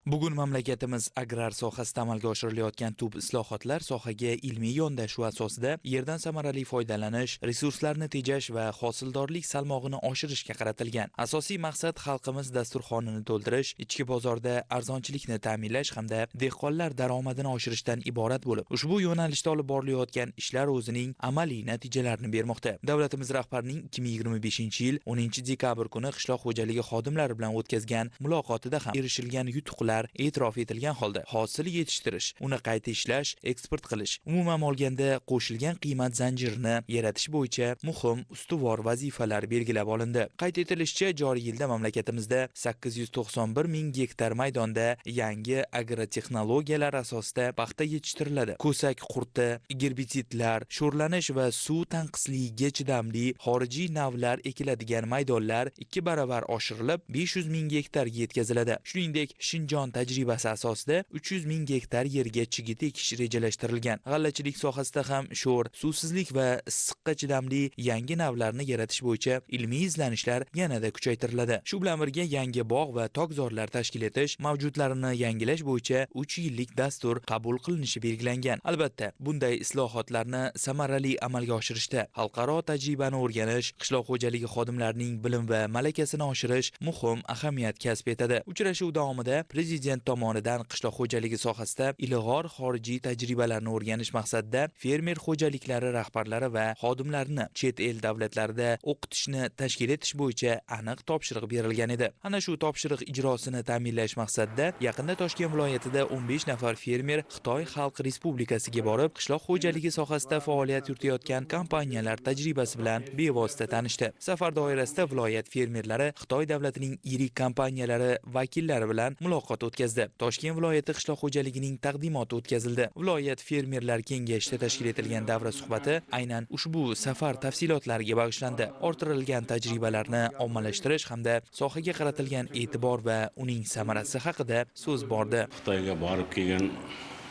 Bugun mamlakatimiz agrar sohasida amalga oshirilayotgan tub islohotlar sohaga ilmiy yondashuv asosida yerdan samarali foydalanish, resurslarni tejash va hosildorlik salmog'ini oshirishga qaratilgan. Asosiy maqsad xalqimiz dasturxonini to'ldirish, ichki bozorda arzonchilikni ta'minlash hamda dehqonlar daromadini oshirishdan iborat bo'lib, ushbu yo'nalishda olib borilayotgan ishlar o'zining amaliy natijalarini bermoqda. Davlatimiz rahbarining 2025-yil 10-dekabr kuni qishloq xo'jaligi xodimlari bilan o'tkazgan muloqotida ham erishilgan yutuqlar e'tirof etilgan holda hosil yetishtirish, uni qayta ishlash, eksport qilish, umuman olganda qo'shilgan qiymat zanjirini yaratish bo'yicha muhim ustuvor vazifalar belgilab olindi. Qayd etilishicha, joriy yilda mamlakatimizda 891 ming gektar maydonda yangi agrotexnologiyalar asosida paxta yetishtiriladi. Ko'sak qurti, gerbitsidlar, sho'rlanish va suv tanqisligiga chidamli xorijiy navlar ekiladigan maydonlar 2 baravar oshirilib, 500 ming gektarga yetkaziladi. Shuningdek, Shinjon tajribasi asosida 300 ming gektar yerga chigit ekish rejalashtirilgan. G'allachilik sohasida ham sho'r, suvsizlik va issiqqa chidamli yangi navlarni yaratish bo'yicha ilmiy izlanishlar yanada kuchaytiriladi. Shu bilan birga yangi bog' va tokzorlar tashkil etish, mavjudlarini yangilash bo'yicha 3 yillik dastur qabul qilinishi belgilangan. Albatta, bunday islohotlarni samarali amalga oshirishda xalqaro tajribani o'rganish, qishloq xo'jaligi xodimlarining bilim va malakasini oshirish muhim ahamiyat kasb etadi. Uchrashuv davomida Prezident tomonidan qishloq xo'jaligi sohasida ilg'or xorijiy tajribalarni o'rganish maqsadida fermer xo'jaliklari rahbarlari va xodimlarini chet el davlatlarida o'qitishni tashkil etish bo'yicha aniq topshiriq berilgan edi. Ana shu topshiriq ijrosini ta'minlash maqsadida yaqinda Toshkent viloyatida 15 nafar fermer Xitoy Xalq Respublikasiga borib, qishloq xo'jaligi sohasida faoliyat yuritayotgan kompaniyalar tajribasi bilan bevosita tanishdi. Safar doirasida viloyat fermerlari Xitoy davlatining yirik kompaniyalari vakillari bilan muloqot o'tkazdi. Toshkent viloyati qishloq xo'jaligining taqdimoti o'tkazildi. Viloyat fermerlar kengashida tashkil etilgan davra suhbati aynan ushbu safar tafsilotlariga bag'ishlandi. Orttirilgan tajribalarni ommalashtirish hamda sohaga qaratilgan e'tibor va uning samarasi haqida so'z bordi. Xitoyga borib kelgan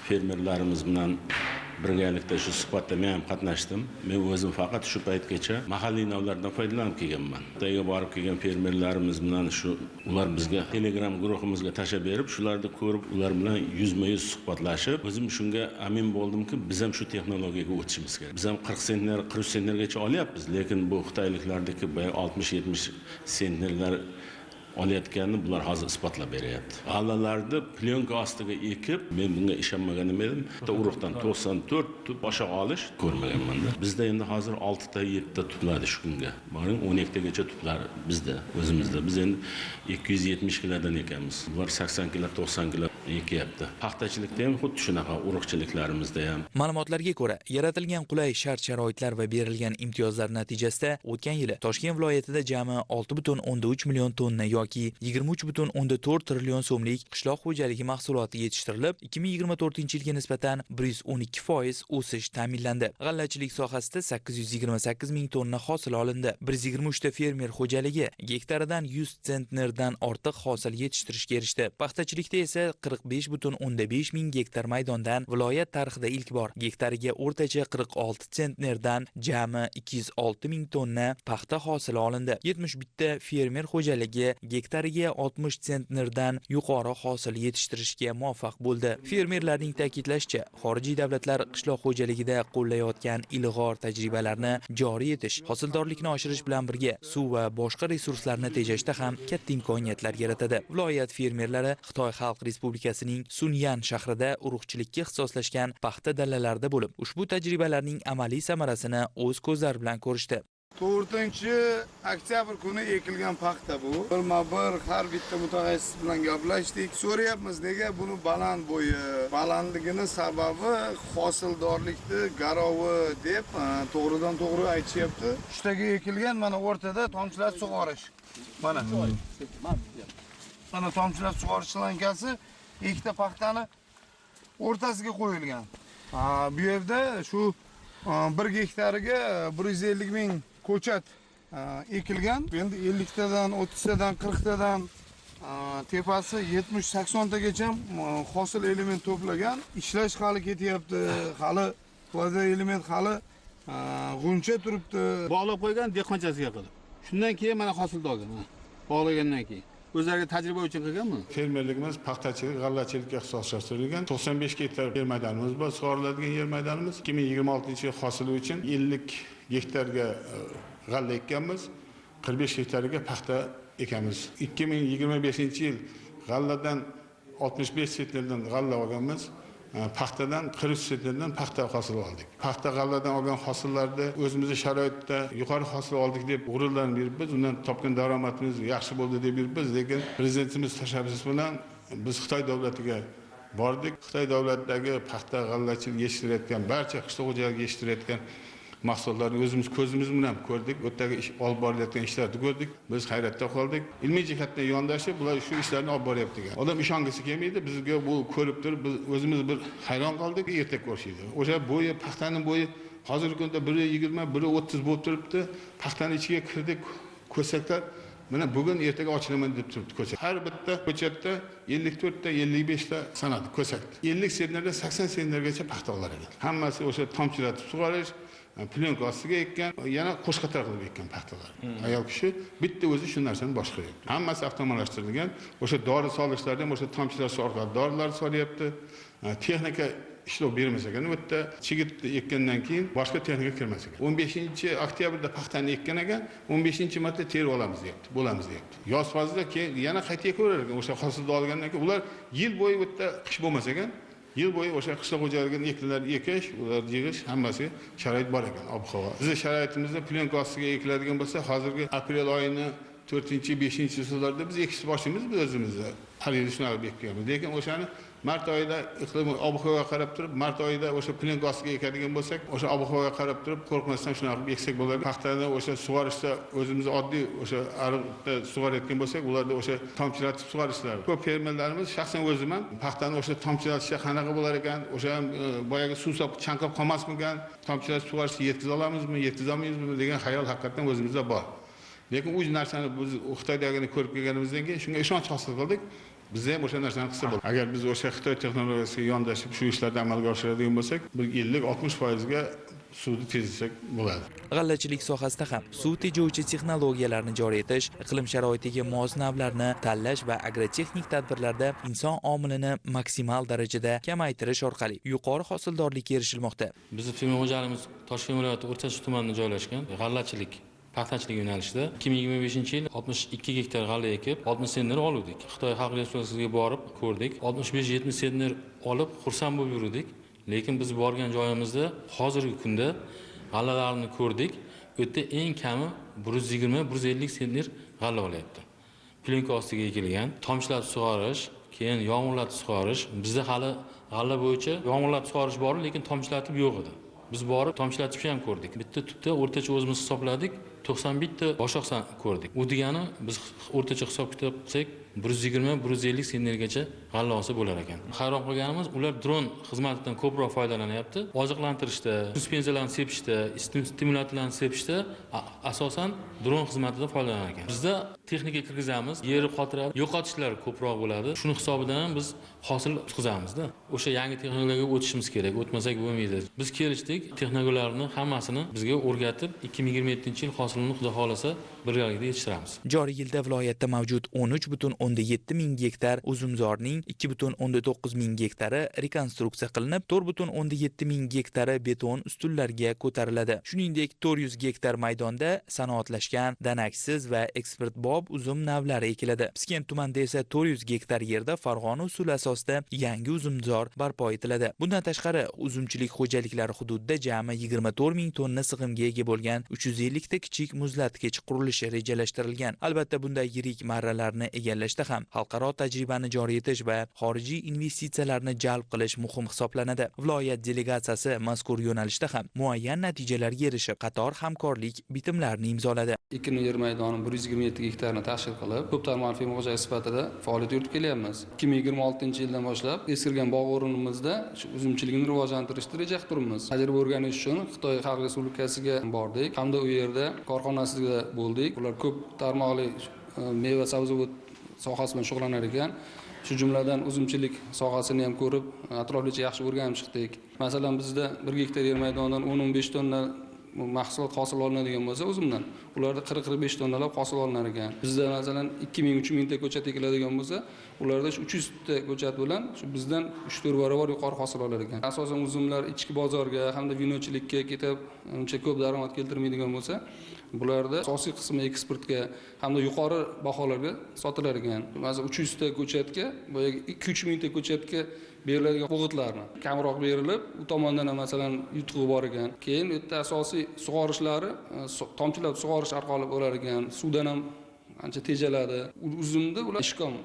fermerlarimiz bilan birgalikda shu suhbatda men ham qatnashdim. Men o'zim faqat shu paytgacha mahalliy navlardan foydalanib kelganman. Xitoyga borib kelgan fermerlarimiz bilan ular bizga Telegram guruhimizga tashlab berib, shularni ko'rib, ular bilan yuzma-yuz suhbatlashib, o'zim shunga amin bo'ldimki, biz ham shu texnologiyaga o'tishimiz kerak. Biz ham 40 sentner, 40 sentnergacha olyapmiz, lekin bu xitoyliklardagi 60-70 sentnerlar olayotganini bular hozir isbotlab beryapti. G'allalarni plyonka ostiga ekib, men bunga ishonmagan edim. Urug'dan 94 tub boshoq olish ko'rmaganman-da. Bizda endi hozir 6 ta 7 ta tupladi shu kunga. Boring 12 tagacha tuplar bizda, o'zimizda. Biz endi 270 kilodan ekanmiz. Bular 80 kilo, 90 kilo ekyapti. Paxtachilikda ham xuddi shunaqa, urug'chiliklarimizda ham. Ma'lumotlarga ko'ra, yaratilgan qulay shart-sharoitlar va berilgan imtiyozlar natijasida o'tgan yili Toshkent viloyatida jami 6,3 million tonna yoki 23,4 trillion so'mlik qishloq xo'jaligi mahsuloti yetishtirilib, 2024-yilga nisbatan 112% o'sish ta'minlandi. G'allachilik sohasida 828 ming tonna hosil olindi. 123 ta fermer xo'jaligi gektaridan 100 sentnerdan ortiq hosil yetishtirishga erishdi. Paxtachilikda esa 45,5 ming gektar maydondan viloyat tarixida ilk bor gektariga o'rtacha 46 sentnerdan jami 206 ming tonna paxta hosili olindi. 71 ta fermer xo'jaligi gektariga 60 sentnerdan yuqori hosil yetishtirishga muvaffaq bo'ldi. Fermerlarning ta'kidlashicha, xorijiy davlatlar qishloq xo'jaligida qo'llayotgan ilg'or tajribalarni joriy etish, hosildorlikni oshirish bilan birga suv va boshqa resurslarni tejashda ham katta imkoniyatlar yaratadi. Viloyat fermerlari Xitoy Xalq Respublikasining Sunyan shahrida urug'chilikka ixtisoslashgan paxta dalalarida bo'lib, ushbu tajribalarning amaliy samarasini o'z ko'zlari bilan ko'rishdi. 4-oktyabr kuni ekilgan paxta bu. Birma-bir har bitta mutaxassis bilan gaplashdik. So'rayapmiz, nega buni baland bo'yi, balandligini sababi hosildorlikni garovi deb to'g'ridan-to'g'ri aytishyapti. Uchtaga ekilgan, mana o'rtada tomchilar sug'orish. Mana tomchilar sug'orish qilingansi, ikkita paxtani o'rtasiga qo'yilgan. Bu yerda shu 1 gektariga 150 ming ko'chat ekilgan. Endi 50 tadan, 30 tadan, 40 tadan tepasi 70-80 tagacha hosil element to'plagan. Ishlash hali ketyapti. Hali foyda element hali g'uncha turibdi. Bog'lab qo'ygan dehqonchasiga qilib. Shundan keyin mana hosildorga bog'lagandan keyin o'zlariga tajriba uchun qilganmi? Fermerligimiz paxtachilik, g'allachilikka ixtisoslashtirilgan 95 gektar yer maydonimiz bor, sug'oriladigan yer maydonimiz. 2026-yil hosili uchun 50 gektarga g'alla ekkanmiz, 45 gektarga paxta ekamiz. 2025-yil g'alladan 65 sentnerdan g'alla olganmiz. Paxtadan 43 sentnerdan paxta hosil oldik. Paxta g'alladan olgan hosillarda o'zimizning sharoitda yuqori hosil oldik deb g'ururlanib yuribmiz. Undan topgan daromadimiz yaxshi bo'ldi deb yuribmiz, lekin prezidentimiz tashabbusi bilan biz Xitoy davlatiga bordik. Xitoy davlatidagi paxta g'allachilik yetishtirayotgan barcha qishloq xo'jaligi yetishtirayotgan mahsulotlarni o'zimiz ko'zimiz bilan ko'rdik. O'tdagi olib borilayotgan ishlarni ko'rdik. Biz hayratda qoldik. Ilmiy jihatdan yondashib, bular shu ishlarni olib boryapti degan. Odam ishongisi kelmaydi. Bizga bu ko'rib turib, biz o'zimiz bir hayron qoldik. Ertak ko'rishdi. O'sha bo'yi, paxtaning bo'yi hozirgi kunda 1.20, 1.30 bo'lib turibdi. Paxtaning ichiga kirdik, ko'rsaklar mana bugun ertaga ochilaman deb turibdi ko'chat. Har bitta ko'chatda 54 ta, 55 ta sanadi ko'sakni. 50 sentnerdan 80 sentnergacha paxta olar ekan. Hammasi o'sha tomchilatib sug'orish, plyonka ostiga ekkan, yana qo'shqatar qilib ekkan paxtalar. Ayol kishi bitta o'zi shu narsani boshqaryapti. Hammasi avtomatlashtirilgan. O'sha dori solishlarda ham o'sha tomchilash orqali dorilar solyapti. Texnika ishlov bermas ekan. U yerda chigit ekkandan keyin boshqa texnika kirmas ekan. 15-oktyabrda paxtani ekkan ekan, 15-marta terib olamiz deyapti, bo'lamiz deyapti. Yoz fazlida keyin yana qayta ekaverar ekan. O'sha hosilni olgandan keyin ular yil bo'yi bu yerda qish bo'lmas ekan. Yil bo'yi o'sha qishloq xo'jaligini ekinlarni ekish, ular yig'ish hammasi sharoit bor ekan, ob-havo. Bizning sharoitimizda plyonka ostiga ekiladigan bo'lsa, hozirgi aprel oyini 4-5-yillarda biz ekishni boshlaymiz biz o'zimizda. Har yil shunaqa bekkanmiz. Lekin o'shani mart oyida iqlim ob-havoga qarab turib, mart oyida o'sha plyonka ostiga ekadigan bo'lsak, o'sha ob-havoga qarab turib, qo'rqmasdan shunaqa qilib eksak bo'ladi. Paxtani o'sha sug'orishda o'zimiz oddiy o'sha ariqda sug'orayotgan bo'lsak, ularda o'sha tomchilatib sug'orishlar. Ko'p fermerlarimiz, shaxsan o'zim ham paxtani o'sha tomchilatishga qanaqa bo'lar ekan, o'sha boyaga suv solib chanqab qolmasmikan, tomchilatib sug'orishni yetkiza olamizmi, yetkiza olmaymizmi degan xayol haqiqatan o'zimizda bor. Lekin u narsani biz Xitoydagini ko'rib kelganimizdan keyin shunga ishonch hosil qildik. Biz ham o'sha narsani qilsa bo'ladi. Agar biz o'sha Xitoy texnologiyasiga yondashib shu ishlarni amalga oshiradigan bo'lsak, bir 50-60% ga suvni tejatsak bo'ladi. G'allachilik sohasida ham suv tejovchi texnologiyalarni joriy etish, iqlim sharoitiga mos navlarni tanlash va agrotexnik tadbirlarda inson omilini maksimal darajada kamaytirish orqali yuqori hosildorlikka erishilmoqda. Bizning fermer xo'jaligimiz Toshkent viloyati O'rtacha tumanida joylashgan. G'allachilik paxtachilik yo'nalishida 2025-yil 62 gektar g'alla ekib, 60 sentner oldik. Xitoy Xalq Respublikasiga borib ko'rdik. 65-70 sentner olib xursand bo'lib yurdik. Lekin biz borgan joyimizda hozirgi kunda g'allalarni ko'rdik. U yerda eng kami 120-150 sentner g'alla olyapti. Plyonka ostiga ekilgan, tomchilatib sug'orish, keyin yomg'irlatib sug'orish. Bizda hali g'alla bo'yicha yomg'irlatib sug'orish bor, lekin tomchilatib yo'q edi. Biz borib tomchilatishni ham ko'rdik. Bitta tubda o'rtacha o'zimiz hisobladik, 91 ta boshoqsan ko'rdik. U degani biz o'rtacha hisob kitob qilsak 120-150 sentnergacha g'alla olsa bo'lar ekan. Hayron qolganimiz, ular dron xizmatidan ko'proq foydalanyapti. Oziqlantirishda, suspenziyalarni sepishda, stimulyatorlarni sepishda asosan dron xizmatidan foydalanar ekan. Bizda texnika kirgizamiz, yeri qotiradi, yo'qotishlar ko'proq bo'ladi. Shuni hisobidan ham biz hosil tutqizamizda. O'sha yangi texnologiyaga o'tishimiz kerak, o'tmasak bo'lmaydi. Biz kelishdik, texnologiyalarni hammasini bizga o'rgatib 2027-yil hosilini xudo xolasa birgalikda yetishtiramiz. Joriy yilda viloyatda mavjud 13,7 ming gektar uzumzorning 2,9 ming gektari rekonstruksiya qilinib, 4,7 ming gektari beton ustunlarga ko'tariladi. Shuningdek, 400 gektar maydonda sanoatlashgan, danaksiz va eksportbob uzum navlari ekiladi. Piskent tumanida esa 400 gektar yerda Farg'ona usuli asosida yangi uzumzor barpo etiladi. Bundan tashqari, uzumchilik xo'jaliklari hududida jami 24 ming tonna sig'imga ega bo'lgan 350 ta kichik muzlatgich qurilishi rejalashtirilgan. Albatta, bunday yirik marralarni egallashda ham xalqaro tajribani joriy etish va xorijiy investitsiyalarni jalb qilish muhim hisoblanadi. Viloyat delegatsiyasi mazkur yo'nalishda ham muayyan natijalarga erishib, qator hamkorlik bitimlarini imzoladi. Ekin yer maydoni 127 gektarni tashkil qilib, ko'p tarmoqli fermer xo'jaligi sifatida faoliyat yuritib kelyapmiz. 2026-yildan boshlab eskirgan bog' o'rnimizda uzumchilikni rivojlantirishni reja qilib turibmiz. Tajriba o'rganish uchun Xitoy Xalq Respublikasiga bordik, hamda u yerda korxonasida bo'ldik. Ular ko'p tarmoqli meva sabzavot sohasi bilan shug'ullanar ekan. Shu jumladan uzumchilik sohasini ham ko'rib, atroflicha yaxshi o'rganib chiqdik. Masalan, bizda 1 gektar yer maydonidan 10-15 tonna mahsulot hosil olinadigan bo'lsa uzumdan, ularda 40-45 tonnalab hosil olinar ekan. Bizda masalan 2000-3000 ta ko'chat ekiladigan bo'lsa, ularda 300 ta ko'chat bilan shu bizdan 3-4 barobar yuqori hosil olar ekan. Asosan uzumlar ichki bozorga hamda vinochilikka ketib, uncha ko'p daromad keltirmaydigan bo'lsa, bularda asosiy qismi eksportga hamda yuqori baholarga sotilar ekan. Masalan 300 ta ko'chatga, boyagi 2-3 ming ta ko'chatga beriladigan o'g'itlarni kamroq berilib, u tomondan ham masalan yutug'i bor ekan. Keyin u yerda asosiy sug'orishlari tomchilab sug'orish orqali bo'lar ekan. Suvdan ham ancha tejaladi. Uzumni ular ishkom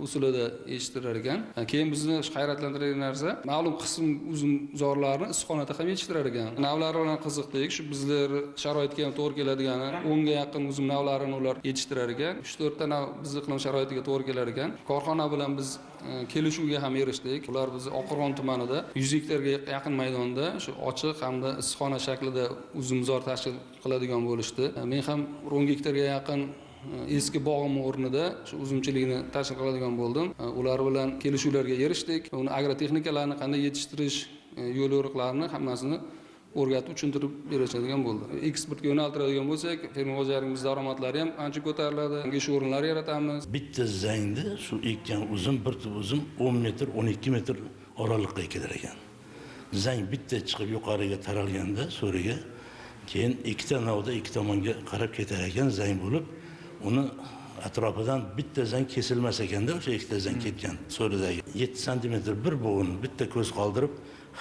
usulida yetishtirar ekan. Keyin bizni hayratlantiradigan narsa, ma'lum qism uzumzorlarni issiqxonada ham yetishtirar ekan. Navlari bilan qiziqdik. Shu bizlar sharoitga ham to'g'ri keladigani 10 ga yaqin uzum navlarini ular yetishtirar ekan. 3-4 ta nav bizni iqlim sharoitiga to'g'ri kelar ekan. Korxona bilan biz kelishuvga ham erishdik. Ular bizni Oqqo'rg'on tumanida 100 gektarga yaqin maydonda shu ochiq hamda issiqxona shaklida uzumzor tashkil qiladigan bo'lishdi. Men ham 10 gektarga yaqin eski bog'im o'rnida shu uzumchilikni tashkil qiladigan bo'ldim. Ular bilan kelishuvlarga erishdik. Uni agrotexnikalarni qanday yetishtirish yo'l yo'riqlarini hammasini o'rgatib tushuntirib berishadigan bo'ldi. Eksportga yo'naltiradigan bo'lsak, fermer xo'jaligimiz daromadlari ham ancha ko'tariladi. Yangi ish o'rinlari yaratamiz. Bitta zangda shu ekkan uzum, bir tup uzum 10 metr, 12 metr oraliqqa ekilar ekan. Zang bitta chiqib yuqoriga taralganda so'riga, keyin ikkita navda ikki tomonga qarab ketar ekan zang bo'lib, uni atrofidan bitta zang kesilmas ekanda, o'sha ikkita zang ketgan so'ridagi 7 sm bir bo'g'ini bitta ko'z qoldirib,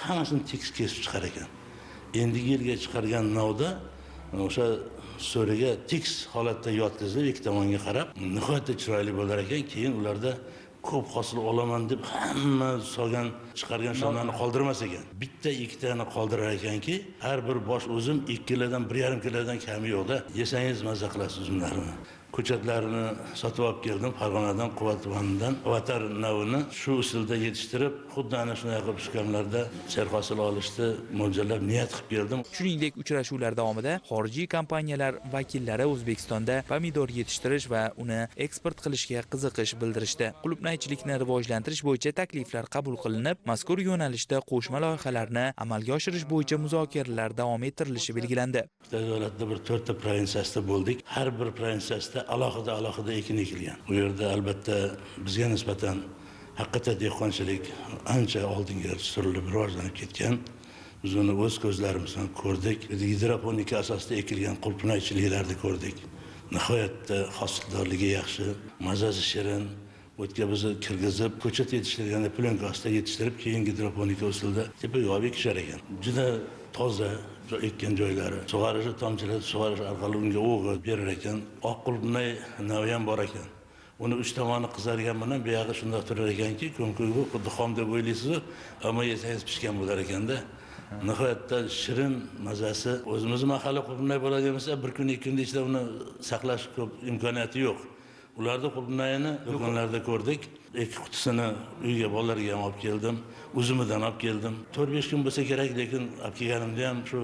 hammasini tekis kesib chiqar ekan. Endi yilga chiqargan navda o'sha so'riga tekis holatda yotkizib, ikki tomonga qarab, nihoyatda chiroyli bo'lar ekan. Keyin ularda ko'p hosil olaman deb hamma solgan chiqargan shonlarni qoldirmas ekan. Bitta ikkitani qoldirar ekanki, har bir bosh uzum 2 kilodan 1,5 kilodan kami yo'qda. Yesangiz mazza qilasiz uzumlarni. Ko'chatlarini sotib olib keldim Farg'onadan, Quvat tumanidan. Vatar navini shu usulda yetishtirib, xuddi ana shunday qilib ishkamlarda serhosil olishni mo'ljallab niyat qilib keldim. Shuningdek, uchrashuvlar davomida xorijiy kompaniyalar vakillari O'zbekistonda pomidor yetishtirish va uni eksport qilishga qiziqish bildirishdi. Qulupnaychilikni rivojlantirish bo'yicha takliflar qabul qilinib, mazkur yo'nalishda qo'shma loyihalarni amalga oshirish bo'yicha muzokaralar davom ettirilishi belgilandi. Xitoy davlatida bir 4 ta provinsiyasida bo'ldik. Har bir provinsiyasida alohida ekin ekilgan. Bu yerda albatta bizga nisbatan haqiqatda dehqonchilik ancha oldinga surilib rivojlanib ketgan. Biz uni o'z ko'zlarimiz bilan ko'rdik. Gidroponika asosida ekilgan qulupnaychiliklarni ko'rdik. Nihoyatda hosildorligi yaxshi, mazasi shirin. O'tga bizni kirgizib, ko'chat yetishtirganda plyonka ostida yetishtirib, keyin gidroponika usulida tepaga olib ekishar ekan. Juda toza ekkan joylari, sug'orishi tomchilab sug'orish orqali unga o'g'it berar ekan. Oq qulupnay navi ham bor ekan. Uni 3 tomoni qizargan bilan bu yog'i shunday turar ekanki, ko'nko'yi xuddi xom deb o'ylaysiz, ammo yesangiz pishgan bo'lar ekanda. Nihoyatda shirin mazasi. O'zimiz mahalla qulupnay bo'ladigan bo'lsa, bir kun, 2 kunda ichida uni saqlash ko'p imkoniyati yo'q. Ularda qulupnayni do'konlarda ko'rdik. 2 qutisini uyga bolalarga ham olib keldim. Uzumidan olib keldim. 4-5 kun bo'lsa kerak, lekin olib kelganimda ham shu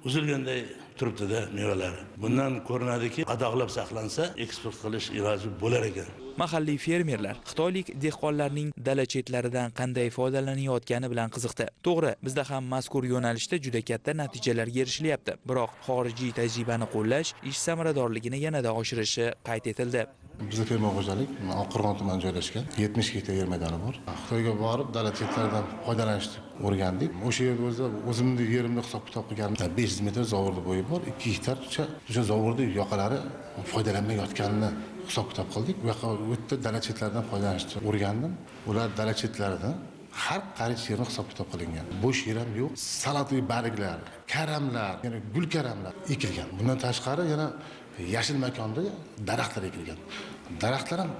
uzilganday turibdi-da mevalari. Bundan ko'rinadiki, qadoqlab saqlansa, eksport qilish iloji bo'lar ekan. Mahalliy fermerlar xitoylik dehqonlarning dala chetlaridan qanday foydalanayotgani bilan qiziqdi. To'g'ri, bizda ham mazkur yo'nalishda juda katta natijalarga erishilyapti. Biroq xorijiy tajribani qo'llash ish samaradorligini yanada oshirishi qayd etildi. Bizda fermer xo'jalik Oqqo'rg'on tumanida joylashgan. 70 gektar yer maydoni bor. Xitoyga borib dala chetlaridan foydalanishni o'rgandik. O'sha yerda o'zimni yerimni hisob-kitob qilganim 500 metr zovurdi bo'yi bor. 2 gektar o'sha zovurdi yoqalari foydalanmayotganini hisob-kitob qildik. Bu yerda dala chetlaridan foydalanishni o'rgandim. Ular dala chetlaridan har qarich yerni hisob-kitob qilingan. Bo'sh yer ham yo'q. Salatli barglar, karamlar, ya'ni gul karamlar ekilgan. Bundan tashqari yana yashil makonda daraxtlar ekilgan. Daraxtlar ham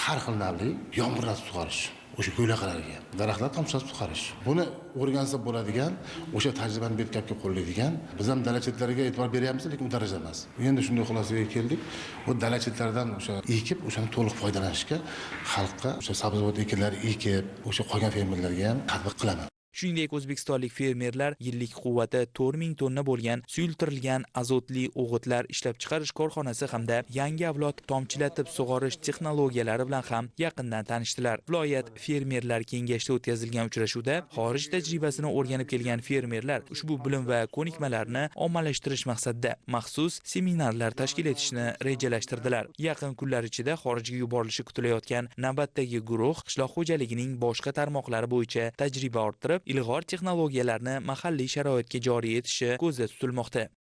har xil navli yomg'irdan sug'orish, o'sha ko'ylaqlarga daraxtlar tomchilatib sug'orish. Buni o'rgansa bo'ladigan, o'sha tajribani betkapga qo'llaydigan. Biz ham dala chetlariga e'tibor beryapmiz, lekin u darajada emas. Endi shunday xulosaga keldik. Bu dala chetlaridan o'sha ekib, o'shani to'liq foydalanishga xalqqa o'sha sabzavot ekinlari ekib, o'sha qolgan fermerlarga ham tatbiq qilaman. Shuningdek, o'zbekistonlik fermerlar yillik quvvati 4000 tonna bo'lgan suyultirilgan azotli o'g'itlar ishlab chiqarish korxonasi hamda yangi avlod tomchilatib sug'orish texnologiyalari bilan ham yaqindan tanishdilar. Viloyat fermerlar kengashida o'tkazilgan uchrashuvda xorij tajribasini o'rganib kelgan fermerlar ushbu bilim va ko'nikmalarni ommalashtirish maqsadida maxsus seminarlar tashkil etishni rejalashtirdilar. Yaqin kunlar ichida xorijga yuborilishi kutilayotgan navbatdagi guruh qishloq xo'jaligining boshqa tarmoqlari bo'yicha tajriba orttirib, ilg'or texnologiyalarni mahalliy sharoitga joriy etishi ko'zda tutilmoqda.